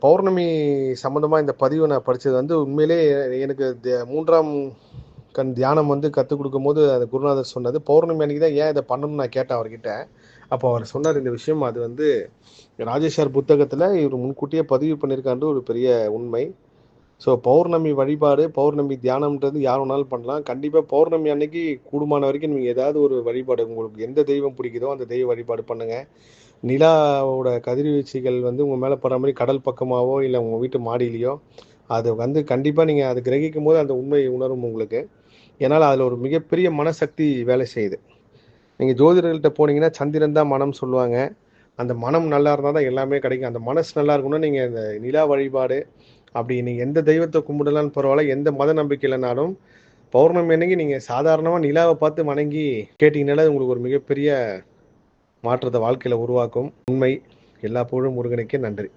பௌர்ணமி சம்மந்தமா இந்த பதிவு நான் படிச்சது வந்து உண்மையிலே எனக்கு 3ஆம் கண் தியானம் வந்து கத்துக் குடுக்கும்போது, அந்த குருநாதர் சொன்னது, பௌர்ணமி அன்னைக்கு தான் ஏன் இத பண்ணணும்னு நான் கேட்டேன் அவர்கிட்ட. அப்போ அவர் சொன்னாரு இந்த விஷயம். அது வந்து ராஜேஷ் சார் புத்தகத்துல இவரு முன்கூட்டியே பதிவு பண்ணியிருக்காருன்ற ஒரு பெரிய உண்மை. ஸோ பௌர்ணமி வழிபாடு, பௌர்ணமி தியானம்ன்றது யார் வேணாலும் பண்ணலாம். கண்டிப்பா பௌர்ணமி அன்னைக்கு கூடுமான வரைக்கும் நீங்க ஏதாவது ஒரு வழிபாடு உங்களுக்கு எந்த தெய்வம் பிடிக்குதோ, அந்த தெய்வ வழிபாடு பண்ணுங்க. நிலாவோட கதிர்வீச்சுகள் வந்து உங்க மேல படுற மாரி கடல் பக்கமாவோ, இல்ல உங்க வீட்டு மாடியிலயோ, அது வந்து கண்டிப்பா நீங்க அத கிரகிக்கும்போது அந்த உண்மை உணரும் உங்களுக்கு. ஏன்னால அதுல ஒரு மிகப்பெரிய மனசக்தி வேலை செய்யுது. நீங்க ஜோதிடர்கள்ட்ட போனீங்கன்னா, சந்திரன் தான் மனம்னு சொல்லுவாங்க. அந்த மனம் நல்லா இருந்தா தான் எல்லாமே கிடைக்கும். அந்த மனசு நல்லா இருக்கணும்னா, நீங்க இந்த நிலா வழிபாடு, அப்படி நீங்க எந்த தெய்வத்த கும்பிடலான்னு பரவால்ல, எந்த மத நம்பிக்கை இல்லனாலும், பௌர்ணமி அன்னைக்கு நீங்க சாதாரணமா நிலாவ பார்த்து வணங்கி கேட்டீங்கனாலே, அது உங்களுக்கு ஒரு மிகப்பெரிய மாற்றத்த வாழ்க்கையில உருவாக்கும். உண்மை. எல்லா புகழும் முருகனுக்கே. நன்றி.